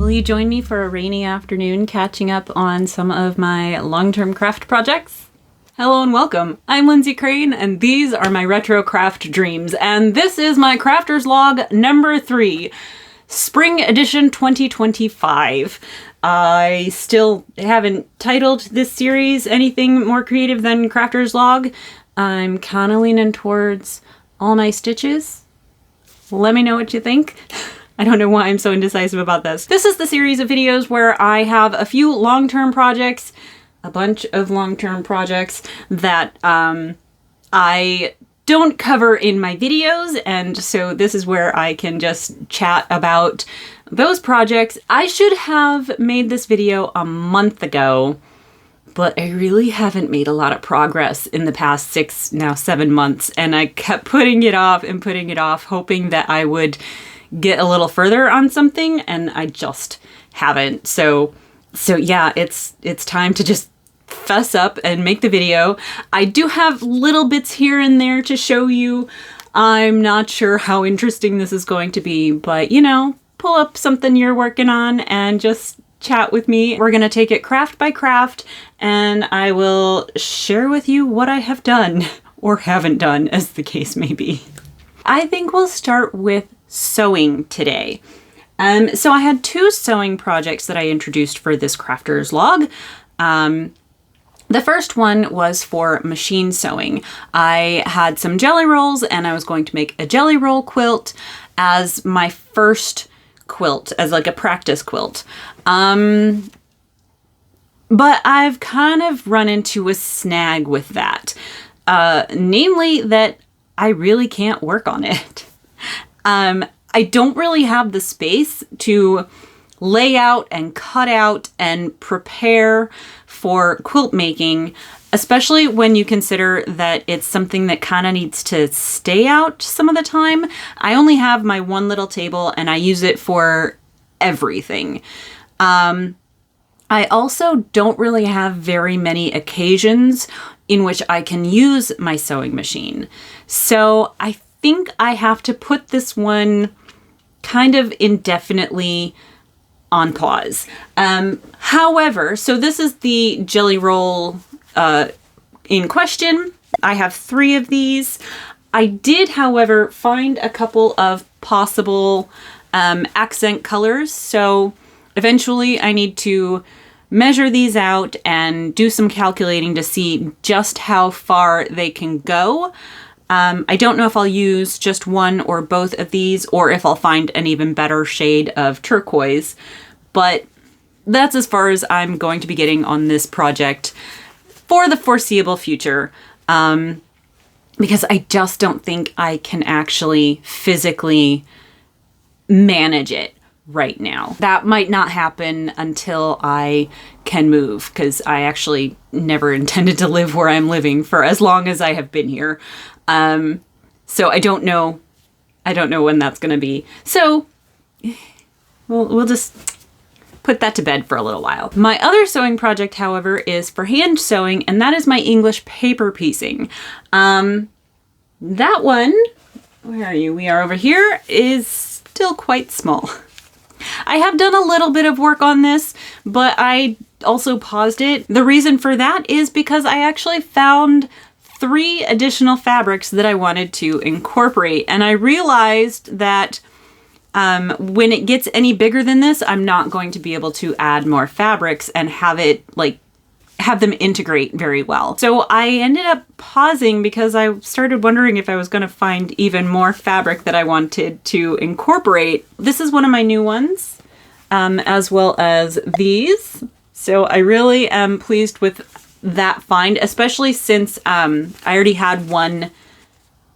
Will you join me for a rainy afternoon catching up on some of my long-term craft projects? Hello and welcome. I'm Lindsay Crane and these are my retro craft dreams, and this is my crafter's log number 3, Spring Edition 2025. I still haven't titled this series anything more creative than crafter's log. I'm kind of leaning towards all my stitches. Let me know what you think. I don't know why I'm so indecisive about this. This is the series of videos where I have a few long-term projects, a bunch of long-term projects that I don't cover in my videos, and so this is where I can just chat about those projects. I should have made this video a month ago, but I really haven't made a lot of progress in the past 6, now 7 months, and I kept putting it off and putting it off, hoping that I would get a little further on something, and I just haven't. So yeah, it's time to just fess up and make the video. I do have little bits here and there to show you. I'm not sure how interesting this is going to be, but you know, pull up something you're working on and just chat with me. We're gonna take it craft by craft, and I will share with you what I have done or haven't done, as the case may be. I think we'll start with sewing today. So I had 2 sewing projects that I introduced for this crafter's log. The first one was for machine sewing. I had some jelly rolls and I was going to make a jelly roll quilt as my first quilt, as like a practice quilt. But I've kind of run into a snag with that. Namely that I really can't work on it. I don't really have the space to lay out and cut out and prepare for quilt making, especially when you consider that it's something that kind of needs to stay out some of the time. I only have my one little table and I use it for everything. I also don't really have very many occasions in which I can use my sewing machine. So I think I have to put this one kind of indefinitely on pause. However, so this is the jelly roll in question. I have 3 of these. I did, however, find a couple of possible accent colors. So eventually I need to measure these out and do some calculating to see just how far they can go. I don't know if I'll use just one or both of these, or if I'll find an even better shade of turquoise, but that's as far as I'm going to be getting on this project for the foreseeable future, because I just don't think I can actually physically manage it right now. That might not happen until I can move, because I actually never intended to live where I'm living for as long as I have been here. So I don't know when that's going to be. So we'll just put that to bed for a little while. My other sewing project, however, is for hand sewing, and that is my English paper piecing. That one, where are you? We are over here, is still quite small. I have done a little bit of work on this, but I also paused it. The reason for that is because I actually found 3 additional fabrics that I wanted to incorporate, and I realized that when it gets any bigger than this, I'm not going to be able to add more fabrics and have them integrate very well. So I ended up pausing because I started wondering if I was going to find even more fabric that I wanted to incorporate. This is one of my new ones, as well as these. So I really am pleased with that find, especially since I already had one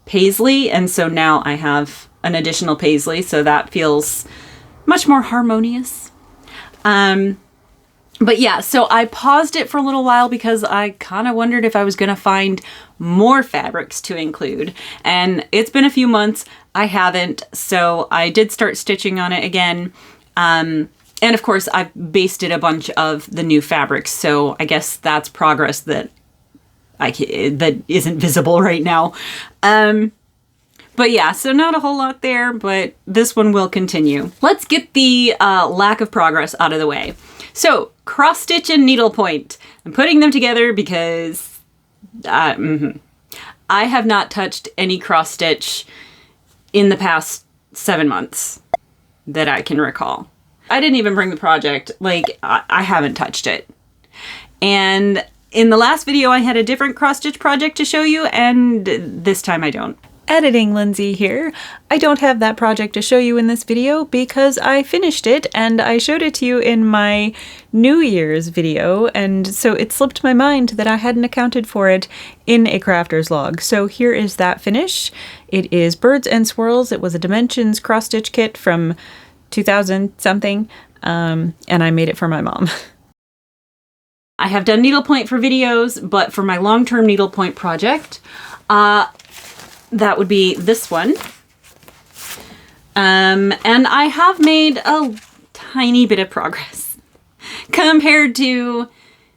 paisley, and so now I have an additional paisley, so that feels much more harmonious. But yeah, so I paused it for a little while because I kind of wondered if I was going to find more fabrics to include, and it's been a few months. I haven't, so I did start stitching on it again. And of course, I've basted a bunch of the new fabrics, so I guess that's progress that isn't visible right now. But yeah, so not a whole lot there, but this one will continue. Let's get the lack of progress out of the way. So cross stitch and needlepoint. I'm putting them together because I have not touched any cross stitch in the past 7 months that I can recall. I didn't even bring the project. Like, I haven't touched it. And in the last video, I had a different cross stitch project to show you, and this time I don't. Editing Lindsay here. I don't have that project to show you in this video because I finished it and I showed it to you in my New Year's video, and so it slipped my mind that I hadn't accounted for it in a crafter's log. So here is that finish. It is Birds and Swirls. It was a Dimensions cross stitch kit from 2000 something, and I made it for my mom. I have done needlepoint for videos, but for my long-term needlepoint project, that would be this one. And I have made a tiny bit of progress compared to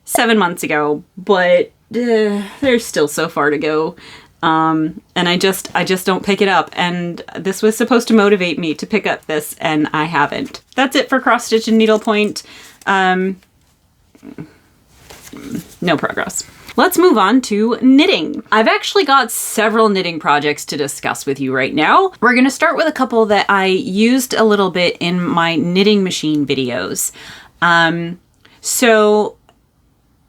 7 months ago, but there's still so far to go. And I just don't pick it up. And this was supposed to motivate me to pick up this, and I haven't. That's it for cross stitch and needlepoint. No progress. Let's move on to knitting. I've actually got several knitting projects to discuss with you right now. We're going to start with a couple that I used a little bit in my knitting machine videos. So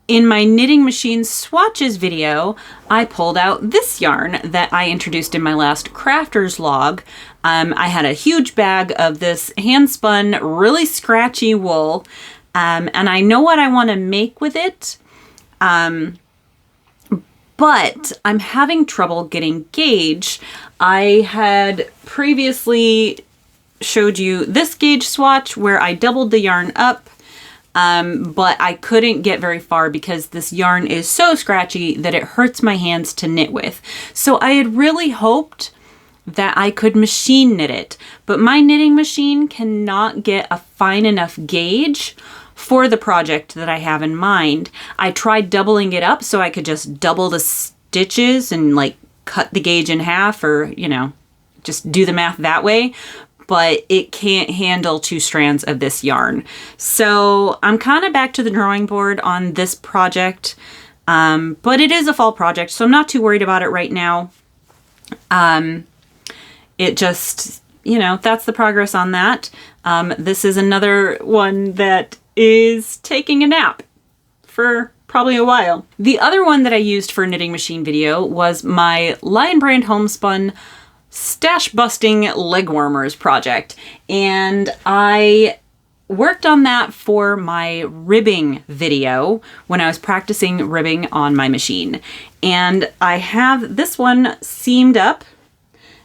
in my knitting machine swatches video, I pulled out this yarn that I introduced in my last crafter's log. I had a huge bag of this hand spun, really scratchy wool, and I know what I want to make with it. But I'm having trouble getting gauge. I had previously showed you this gauge swatch where I doubled the yarn up, but I couldn't get very far because this yarn is so scratchy that it hurts my hands to knit with. So I had really hoped that I could machine knit it, but my knitting machine cannot get a fine enough gauge for the project that I have in mind. I tried doubling it up so I could just double the stitches and like cut the gauge in half, or, you know, just do the math that way, but it can't handle 2 strands of this yarn. So I'm kind of back to the drawing board on this project, but it is a fall project, so I'm not too worried about it right now. It just, you know, that's the progress on that. This is another one that is taking a nap for probably a while. The other one that I used for a knitting machine video was my Lion Brand Homespun Stash Busting Leg Warmers project. And I worked on that for my ribbing video when I was practicing ribbing on my machine. And I have this one seamed up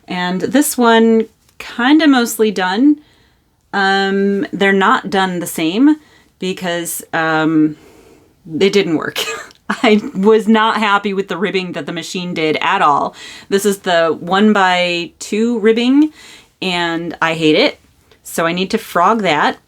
and this one kind of mostly done. They're not done the same because it didn't work. I was not happy with the ribbing that the machine did at all. This is the 1x2 ribbing and I hate it. So I need to frog that.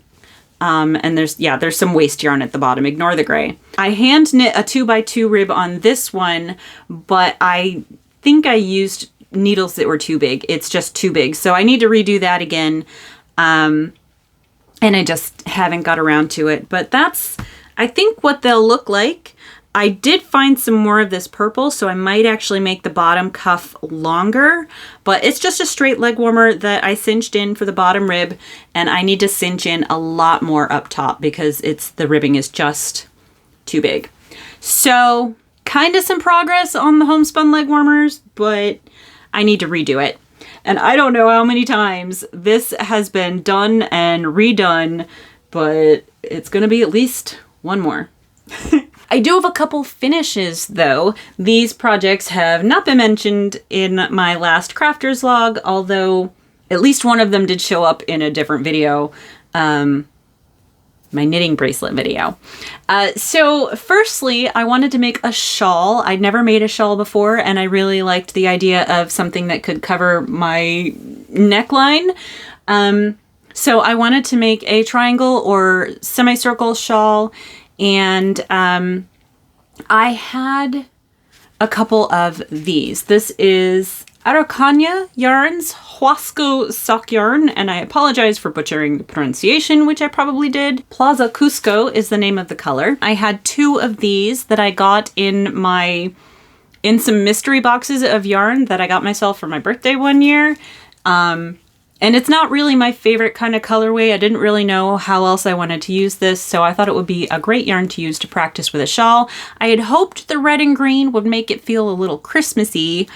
And there's some waste yarn at the bottom. Ignore the gray. I hand knit a 2x2 rib on this one, but I think I used needles that were too big. It's just too big. So I need to redo that again. And I just haven't got around to it, but that's, I think, what they'll look like. I did find some more of this purple, so I might actually make the bottom cuff longer, but it's just a straight leg warmer that I cinched in for the bottom rib, and I need to cinch in a lot more up top because the ribbing is just too big. So kind of some progress on the homespun leg warmers, but I need to redo it. And I don't know how many times this has been done and redone, but it's going to be at least one more. I do have a couple finishes though. These projects have not been mentioned in my last crafter's log, although at least one of them did show up in a different video, my knitting bracelet video. So firstly, I wanted to make a shawl. I'd never made a shawl before, and I really liked the idea of something that could cover my neckline. So I wanted to make a triangle or semicircle shawl, and I had a couple of these. This is Araucania Yarns Huasco Sock Yarn, and I apologize for butchering the pronunciation, which I probably did. Plaza Cusco is the name of the color. I had 2 of these that I got in some mystery boxes of yarn that I got myself for my birthday one year. And it's not really my favorite kind of colorway. I didn't really know how else I wanted to use this, so I thought it would be a great yarn to use to practice with a shawl. I had hoped the red and green would make it feel a little Christmassy,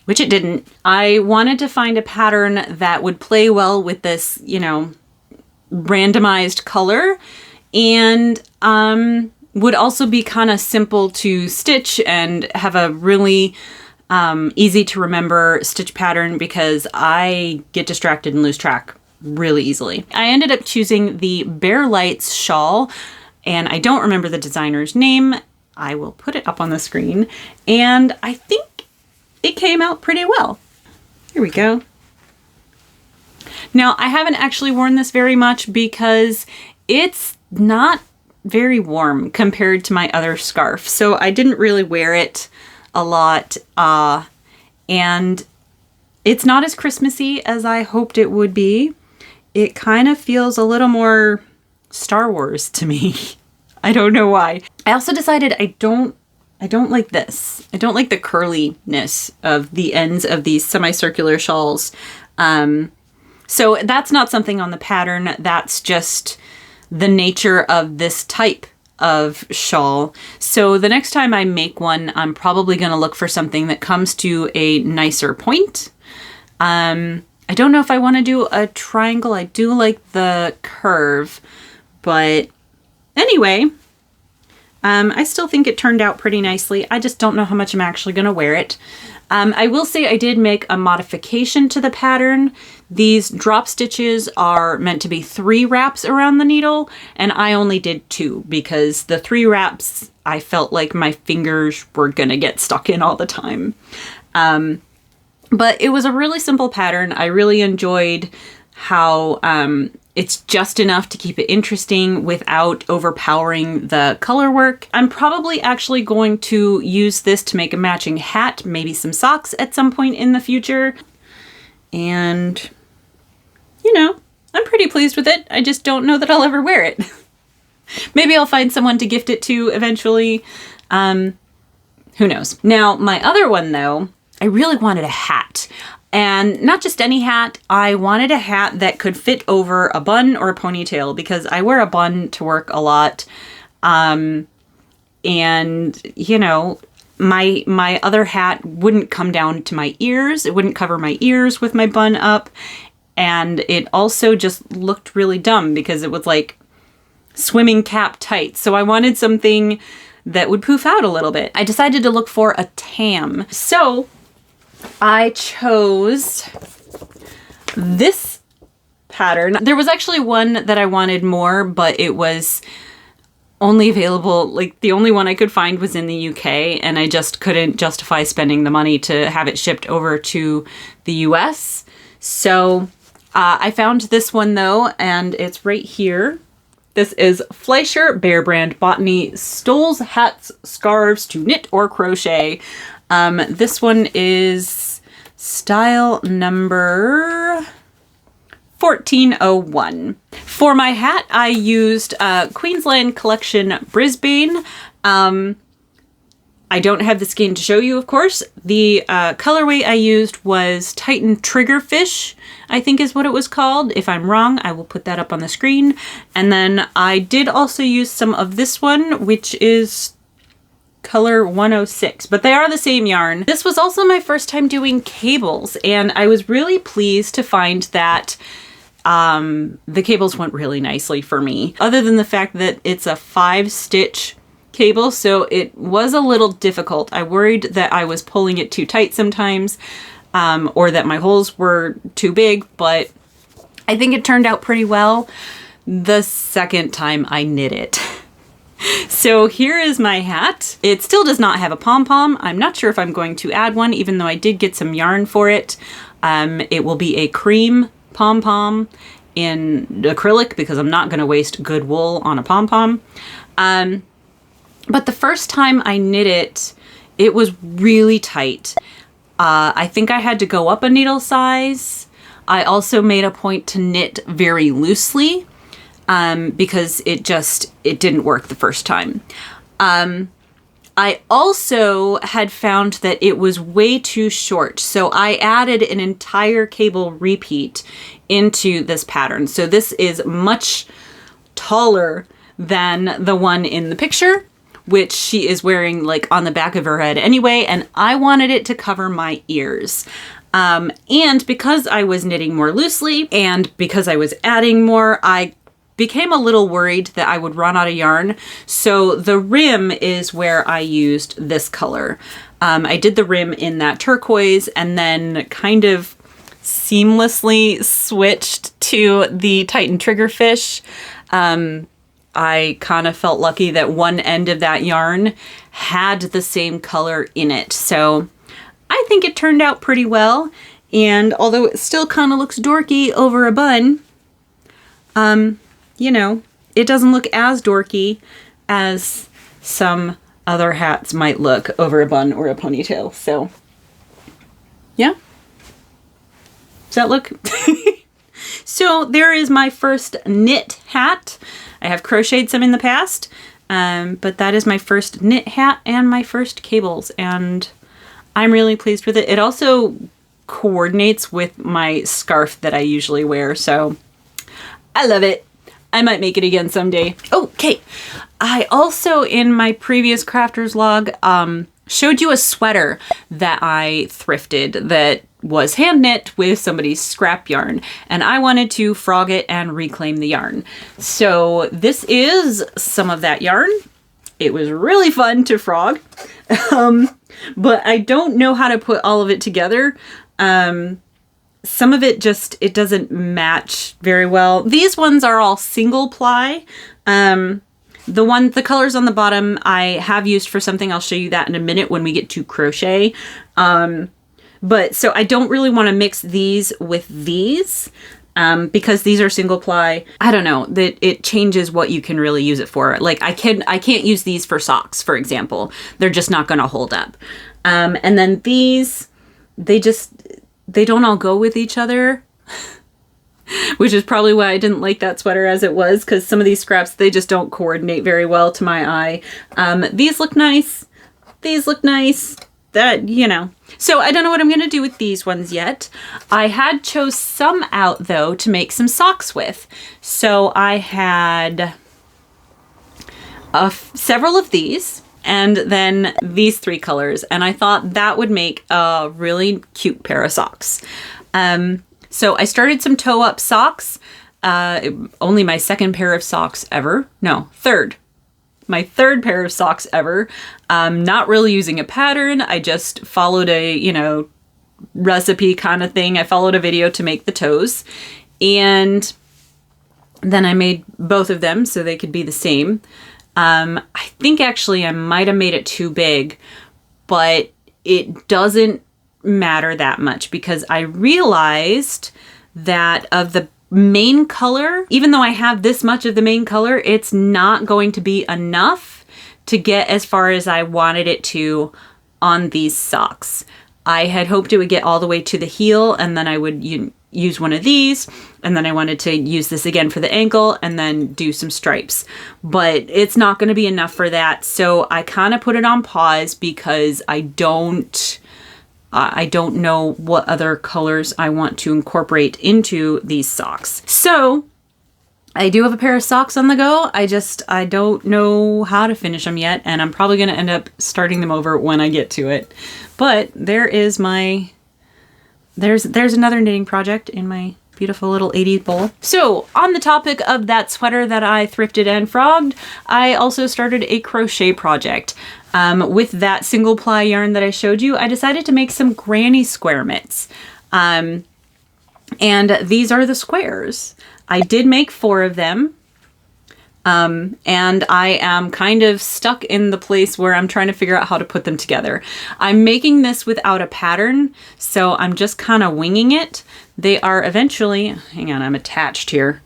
which it didn't. I wanted to find a pattern that would play well with this, you know, randomized color, and would also be kind of simple to stitch and have a really easy to remember stitch pattern, because I get distracted and lose track really easily. I ended up choosing the Bare Lights shawl, and I don't remember the designer's name. I will put it up on the screen, and I think it came out pretty well. Here we go. Now, I haven't actually worn this very much because it's not very warm compared to my other scarf, so I didn't really wear it a lot, and it's not as Christmassy as I hoped it would be. It kind of feels a little more Star Wars to me. I don't know why. I also decided I don't like this. I don't like the curliness of the ends of these semicircular shawls. So that's not something on the pattern. That's just the nature of this type of shawl. So the next time I make one, I'm probably going to look for something that comes to a nicer point. I don't know if I want to do a triangle. I do like the curve, but anyway, I still think it turned out pretty nicely. I just don't know how much I'm actually going to wear it. I will say I did make a modification to the pattern. These drop stitches are meant to be 3 wraps around the needle, and I only did 2 because the 3 wraps, I felt like my fingers were gonna get stuck in all the time. But it was a really simple pattern. I really enjoyed how it's just enough to keep it interesting without overpowering the color work. I'm probably actually going to use this to make a matching hat, maybe some socks at some point in the future. And, you know, I'm pretty pleased with it. I just don't know that I'll ever wear it. Maybe I'll find someone to gift it to eventually. Who knows? Now, my other one though, I really wanted a hat. And not just any hat, I wanted a hat that could fit over a bun or a ponytail, because I wear a bun to work a lot. And, you know, my other hat wouldn't come down to my ears. It wouldn't cover my ears with my bun up. And it also just looked really dumb because it was like swimming cap tight. So I wanted something that would poof out a little bit. I decided to look for a tam. So I chose this pattern. There was actually one that I wanted more, but it was only available, like the only one I could find was in the UK, and I just couldn't justify spending the money to have it shipped over to the US. So I found this one though, and it's right here. This is Fleischer Bear Brand Botany Stoles, Hats, Scarves to Knit or Crochet. This one is style number 1401. For my hat, I used Queensland Collection Brisbane. I don't have the skein to show you, of course. The colorway I used was Titan Triggerfish, I think is what it was called. If I'm wrong, I will put that up on the screen. And then I did also use some of this one, which is color 106, but they are the same yarn. This was also my first time doing cables, and I was really pleased to find that the cables went really nicely for me. Other than the fact that it's a 5-stitch cable, so it was a little difficult. I worried that I was pulling it too tight sometimes, or that my holes were too big, but I think it turned out pretty well the second time I knit it. So here is my hat. It still does not have a pom-pom. I'm not sure if I'm going to add one, even though I did get some yarn for it. It will be a cream pom-pom in acrylic because I'm not going to waste good wool on a pom-pom. But the first time I knit it, it was really tight. I think I had to go up a needle size. I also made a point to knit very loosely because it didn't work the first time. I also had found that it was way too short, so I added an entire cable repeat into this pattern. So this is much taller than the one in the picture, which she is wearing like on the back of her head anyway, and I wanted it to cover my ears. And because I was knitting more loosely and because I was adding more, I became a little worried that I would run out of yarn. So the rim is where I used this color. I did the rim in that turquoise and then kind of seamlessly switched to the Titan Triggerfish. I kind of felt lucky that one end of that yarn had the same color in it. So I think it turned out pretty well. And although it still kind of looks dorky over a bun, you know, it doesn't look as dorky as some other hats might look over a bun or a ponytail. So, yeah. Does that look? So there is my first knit hat. I have crocheted some in the past, but that is my first knit hat and my first cables, and I'm really pleased with it. It also coordinates with my scarf that I usually wear, so I love it. I might make it again someday. Okay. I also, in my previous crafters log, showed you a sweater that I thrifted that was hand knit with somebody's scrap yarn, and I wanted to frog it and reclaim the yarn. So this is some of that yarn. It was really fun to frog, but I don't know how to put all of it together. Some of it just, it doesn't match very well. These ones are all single ply. The colors on the bottom I have used for something. I'll show you that in a minute when we get to crochet. But so I don't really want to mix these with these because these are single ply. I don't know, that it changes what you can really use it for. Like I can't use these for socks, for example. They're just not going to hold up. And then these, they don't all go with each other, which is probably why I didn't like that sweater as it was, because some of these scraps, they just don't coordinate very well to my eye. These look nice. These look nice. That, you know. So I don't know what I'm going to do with these ones yet. I had chose some out, though, to make some socks with. So I had several of these, and then these three colors, and I thought that would make a really cute pair of socks. So I started some toe-up socks, only my second pair of socks ever. No, third. My third pair of socks ever. Not really using a pattern. I just followed a, you know, recipe kind of thing. I followed a video to make the toes, and then I made both of them so they could be the same. I think actually I might have made it too big, but it doesn't matter that much because I realized that of the main color, even though I have this much of the main color, it's not going to be enough to get as far as I wanted it to on these socks. I had hoped it would get all the way to the heel, and then I would use one of these, and then I wanted to use this again for the ankle and then do some stripes, but it's not going to be enough for that. So I kind of put it on pause because I don't know what other colors I want to incorporate into these socks. So I do have a pair of socks on the go. I don't know how to finish them yet, and I'm probably going to end up starting them over when I get to it. But there is there's another knitting project in my beautiful little 80s bowl. So on the topic of that sweater that I thrifted and frogged, I also started a crochet project. With that single ply yarn that I showed you, I decided to make some granny square mitts. And these are the squares. I did make 4 of them. And I am kind of stuck in the place where I'm trying to figure out how to put them together. I'm making this without a pattern, so I'm just kind of winging it. They are eventually, hang on, I'm attached here.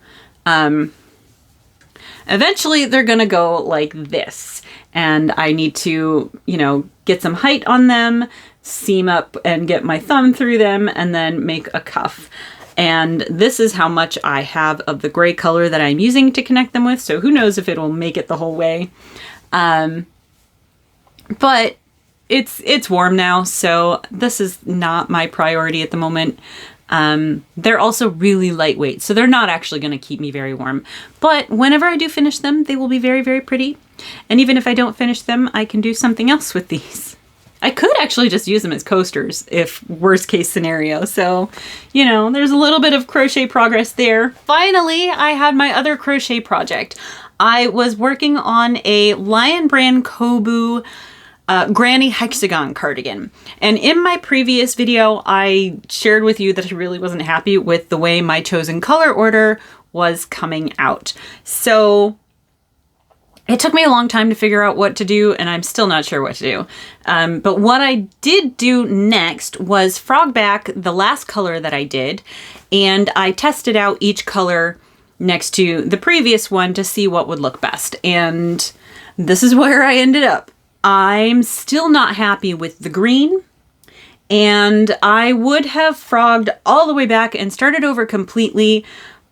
Eventually they're gonna go like this, and I need to, you know, get some height on them, seam up and get my thumb through them, and then make a cuff. And this is how much I have of the gray color that I'm using to connect them with, so who knows if it'll make it the whole way. But it's warm now, so this is not my priority at the moment. They're also really lightweight, so they're not actually going to keep me very warm. But whenever I do finish them, they will be very, very pretty. And even if I don't finish them, I can do something else with these. I could actually just use them as coasters if worst case scenario. So, you know, there's a little bit of crochet progress there. Finally, I had my other crochet project. I was working on a Lion Brand Kobu granny hexagon cardigan. And in my previous video, I shared with you that I really wasn't happy with the way my chosen color order was coming out. So it took me a long time to figure out what to do, and I'm still not sure what to do. But what I did do next was frog back the last color that I did, and I tested out each color next to the previous one to see what would look best. And this is where I ended up. I'm still not happy with the green, and I would have frogged all the way back and started over completely,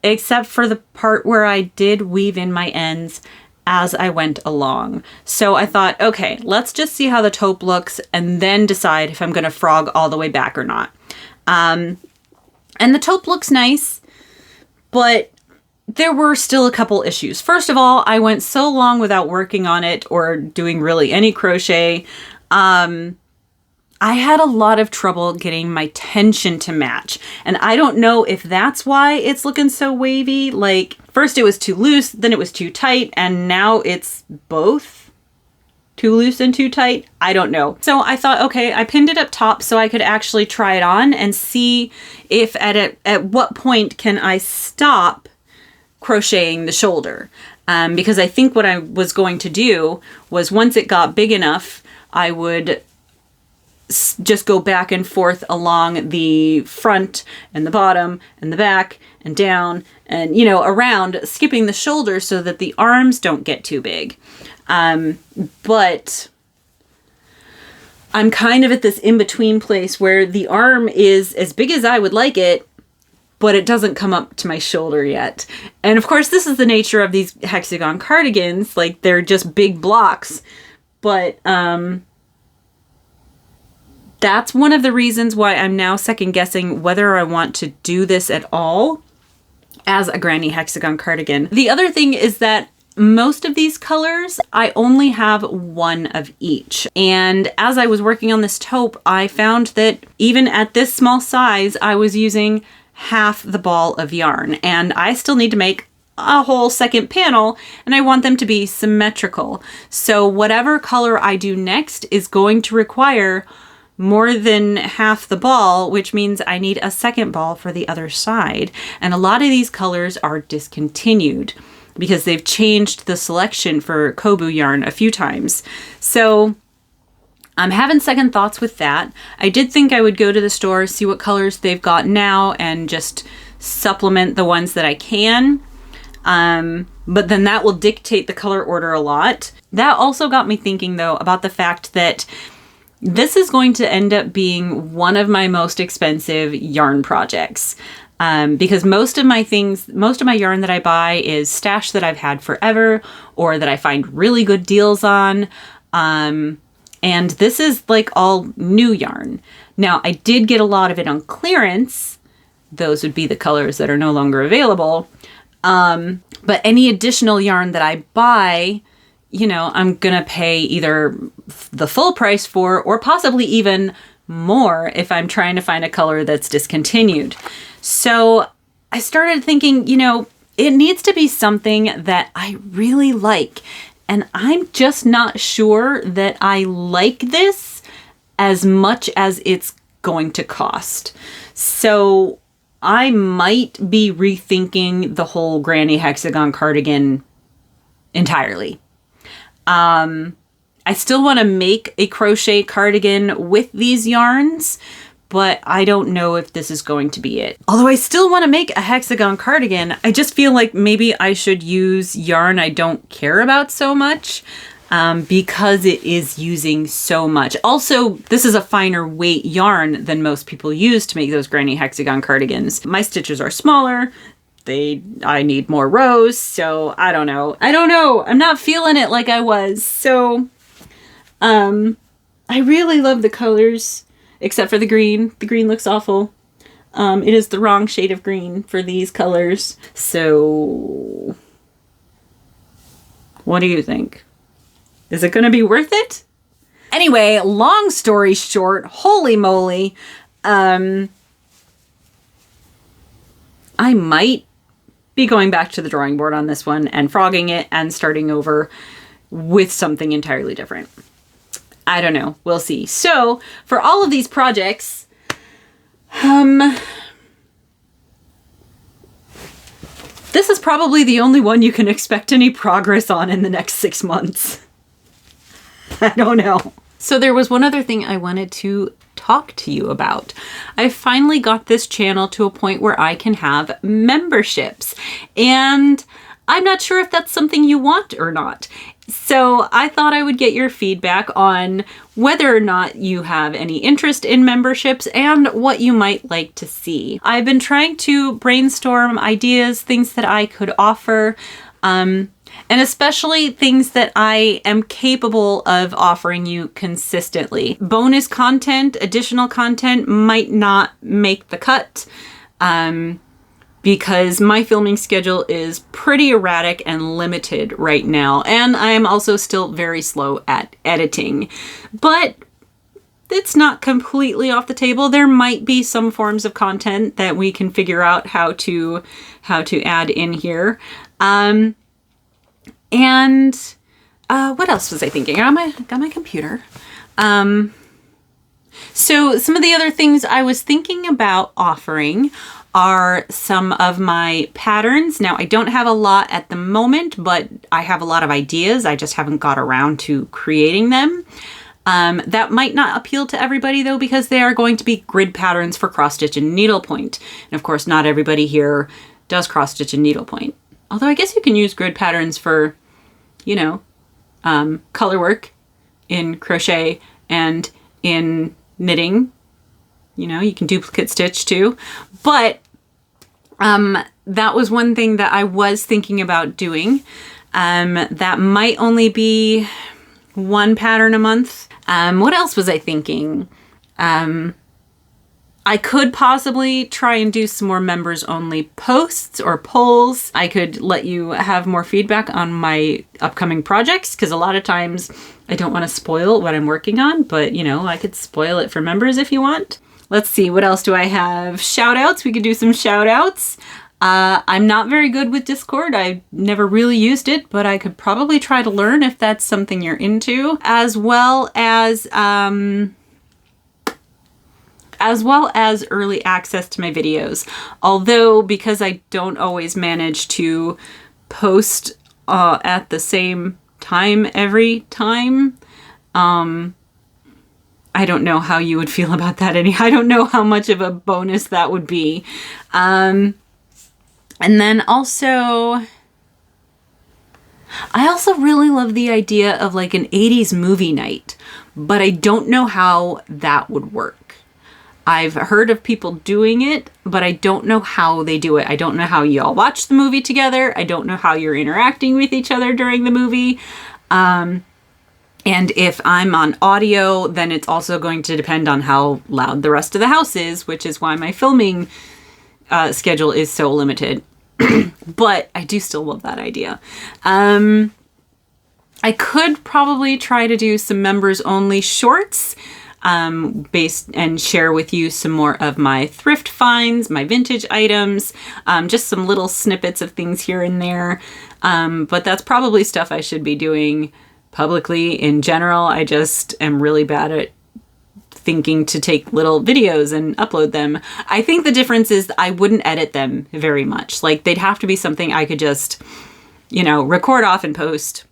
except for the part where I did weave in my ends as I went along. So I thought, okay, let's just see how the taupe looks and then decide if I'm going to frog all the way back or not. And the taupe looks nice, but there were still a couple issues. First of all, I went so long without working on it or doing really any crochet. I had a lot of trouble getting my tension to match. And I don't know if that's why it's looking so wavy. Like, first it was too loose, then it was too tight, and now it's both too loose and too tight. I don't know. So I thought, okay, I pinned it up top so I could actually try it on and see if at what point can I stop crocheting the shoulder. Because I think what I was going to do was once it got big enough, I would just go back and forth along the front and the bottom and the back and down and, you know, around, skipping the shoulder so that the arms don't get too big. But I'm kind of at this in-between place where the arm is as big as I would like it, but it doesn't come up to my shoulder yet. And of course, this is the nature of these hexagon cardigans. Like, they're just big blocks. But that's one of the reasons why I'm now second guessing whether I want to do this at all as a granny hexagon cardigan. The other thing is that most of these colors, I only have one of each. And as I was working on this taupe, I found that even at this small size, I was using half the ball of yarn, and I still need to make a whole second panel, and I want them to be symmetrical. So whatever color I do next is going to require more than half the ball, which means I need a second ball for the other side. And a lot of these colors are discontinued because they've changed the selection for Kobu yarn a few times. So I'm having second thoughts with that. I did think I would go to the store, see what colors they've got now, and just supplement the ones that I can. But then that will dictate the color order a lot. That also got me thinking, though, about the fact that this is going to end up being one of my most expensive yarn projects. Because most of my yarn that I buy is stash that I've had forever or that I find really good deals on. And this is like all new yarn. Now, I did get a lot of it on clearance. Those would be the colors that are no longer available. But any additional yarn that I buy, you know, I'm gonna pay either the full price for or possibly even more if I'm trying to find a color that's discontinued. So I started thinking, you know, it needs to be something that I really like. And I'm just not sure that I like this as much as it's going to cost. So I might be rethinking the whole granny hexagon cardigan entirely. I still want to make a crochet cardigan with these yarns, but I don't know if this is going to be it. Although I still want to make a hexagon cardigan, I just feel like maybe I should use yarn I don't care about so much. Because it is using so much. Also, this is a finer weight yarn than most people use to make those granny hexagon cardigans. My stitches are smaller. I need more rows, so I don't know. I'm not feeling it like I was. So, I really love the colors, except for the green. The green looks awful. It is the wrong shade of green for these colors. So, what do you think? Is it going to be worth it? Anyway, long story short, holy moly. I might be going back to the drawing board on this one and frogging it and starting over with something entirely different. I don't know. We'll see. So for all of these projects, this is probably the only one you can expect any progress on in the next 6 months. I don't know. So there was one other thing I wanted to talk to you about. I finally got this channel to a point where I can have memberships, and I'm not sure if that's something you want or not. So I thought I would get your feedback on whether or not you have any interest in memberships and what you might like to see. I've been trying to brainstorm ideas, things that I could offer, and especially things that I am capable of offering you consistently. Bonus content, additional content might not make the cut because my filming schedule is pretty erratic and limited right now. And I am also still very slow at editing. But it's not completely off the table. There might be some forms of content that we can figure out how to add in here. And what else was I thinking? I got my computer. So some of the other things I was thinking about offering are some of my patterns. Now, I don't have a lot at the moment, but I have a lot of ideas. I just haven't got around to creating them. That might not appeal to everybody though, because they are going to be grid patterns for cross stitch and needlepoint. And of course, not everybody here does cross stitch and needlepoint. Although I guess you can use grid patterns for, you know, color work in crochet and in knitting. You know, you can duplicate stitch too. But that was one thing that I was thinking about doing. That might only be one pattern a month. What else was I thinking? I could possibly try and do some more members only posts or polls. I could let you have more feedback on my upcoming projects, because a lot of times I don't want to spoil what I'm working on, but you know, I could spoil it for members if you want. Let's see, what else do I have? Shout outs, we could do some shout outs. I'm not very good with Discord. I've never really used it, but I could probably try to learn if that's something you're into, as well as early access to my videos. Although, because I don't always manage to post at the same time every time, I don't know how you would feel about that. I don't know how much of a bonus that would be. And then also, I also really love the idea of like an 80s movie night, but I don't know how that would work. I've heard of people doing it, but I don't know how they do it. I don't know how you all watch the movie together. I don't know how you're interacting with each other during the movie. And if I'm on audio, then it's also going to depend on how loud the rest of the house is, which is why my filming schedule is so limited. But I do still love that idea. I could probably try to do some members only shorts based and share with you some more of my thrift finds, my vintage items, just some little snippets of things here and there. But that's probably stuff I should be doing publicly in general. I just am really bad at thinking to take little videos and upload them. I think the difference is I wouldn't edit them very much. Like, they'd have to be something I could just, you know, record off and post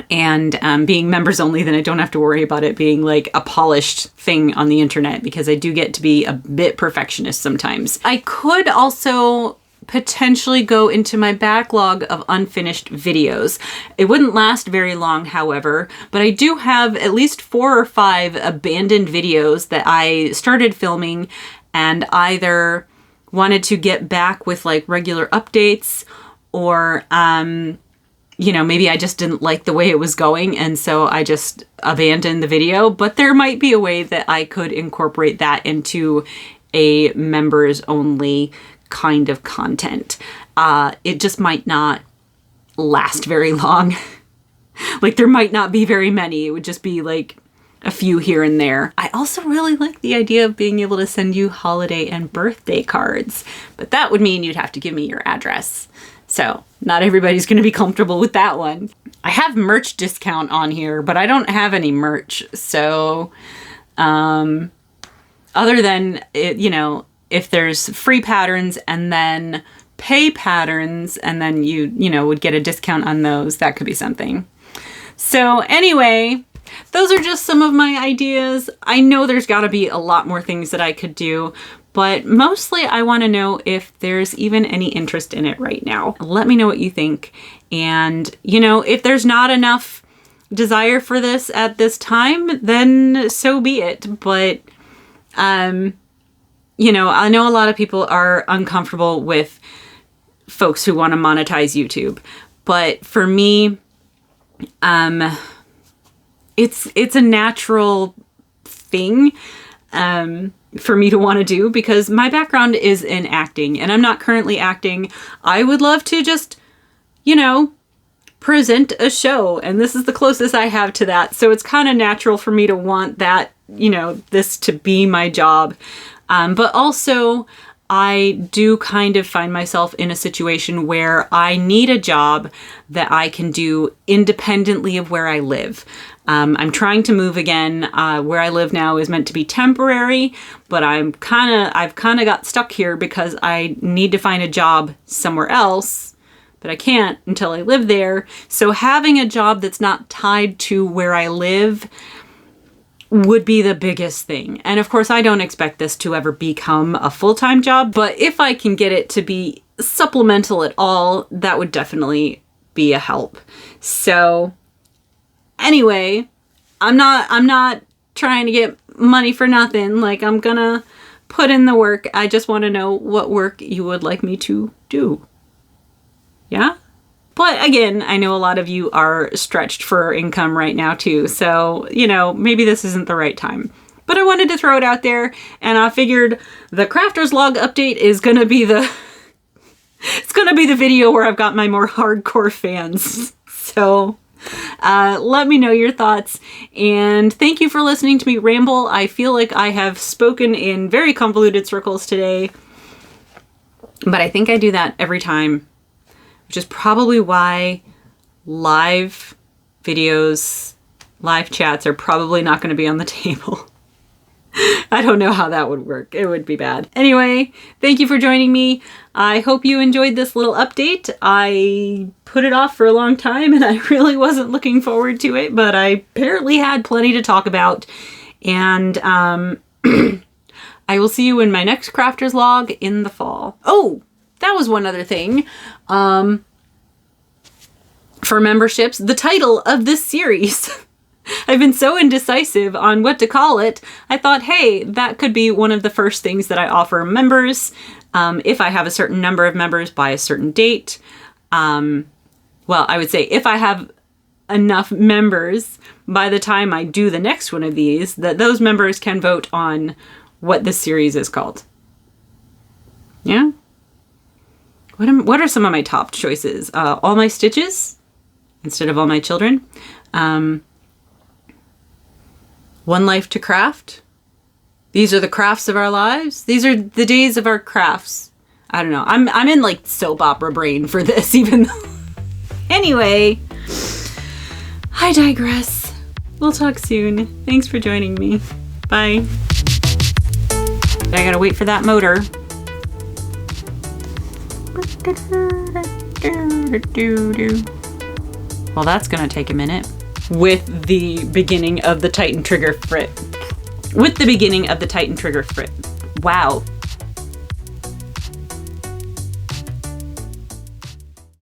and being members only, then I don't have to worry about it being like a polished thing on the internet, because I do get to be a bit perfectionist sometimes. I could also potentially go into my backlog of unfinished videos. It wouldn't last very long, however, but I do have at least 4 or 5 abandoned videos that I started filming and either wanted to get back with like regular updates, or you know, maybe I just didn't like the way it was going, and so I just abandoned the video. But there might be a way that I could incorporate that into a members only kind of content. It just might not last very long. Like, there might not be very many. It would just be like a few here and there. I also really like the idea of being able to send you holiday and birthday cards, but that would mean you'd have to give me your address. So not everybody's going to be comfortable with that one. I have merch discount on here, but I don't have any merch. So other than it, you know, if there's free patterns and then pay patterns, and then you know, would get a discount on those, that could be something. So anyway, those are just some of my ideas. I know there's got to be a lot more things that I could do, but mostly I want to know if there's even any interest in it right now. Let me know what you think. And, you know, if there's not enough desire for this at this time, then so be it. But, you know, I know a lot of people are uncomfortable with folks who want to monetize YouTube. But for me, it's a natural thing for me to want to do, because my background is in acting and I'm not currently acting. I would love to just, you know, present a show, and this is the closest I have to that. So it's kind of natural for me to want that, you know, this to be my job. But also I do kind of find myself in a situation where I need a job that I can do independently of where I live. I'm trying to move again. Where I live now is meant to be temporary, but I've kind of got stuck here because I need to find a job somewhere else, but I can't until I live there. So having a job that's not tied to where I live would be the biggest thing. And of course, I don't expect this to ever become a full-time job, but if I can get it to be supplemental at all, that would definitely be a help. So anyway, I'm not trying to get money for nothing. Like, I'm gonna put in the work. I just want to know what work you would like me to do. Yeah? But again, I know a lot of you are stretched for income right now too. So, you know, maybe this isn't the right time. But I wanted to throw it out there, and I figured the Crafter's Log update is gonna be it's gonna be the video where I've got my more hardcore fans. So let me know your thoughts, and thank you for listening to me ramble. I feel like I have spoken in very convoluted circles today, but I think I do that every time, which is probably why live videos, live chats are probably not going to be on the table. I don't know how that would work. It would be bad. Anyway, thank you for joining me. I hope you enjoyed this little update. I put it off for a long time and I really wasn't looking forward to it, but I apparently had plenty to talk about. And I will see you in my next Crafter's Log in the fall. Oh, that was one other thing. For memberships, the title of this series. I've been so indecisive on what to call it. I thought, hey, that could be one of the first things that I offer members if I have a certain number of members by a certain date. Well, I would say if I have enough members by the time I do the next one of these, that those members can vote on what this series is called. Yeah? What are some of my top choices? All My Stitches instead of All My Children. One Life to Craft. These are the crafts of our lives. These are the days of our crafts. I don't know. I'm in like soap opera brain for this, even though. Anyway, I digress. We'll talk soon. Thanks for joining me. Bye. I gotta wait for that motor. Well, that's gonna take a minute. With the beginning of the Tighten trigger fit. With the beginning of the Tighten trigger fit. Wow,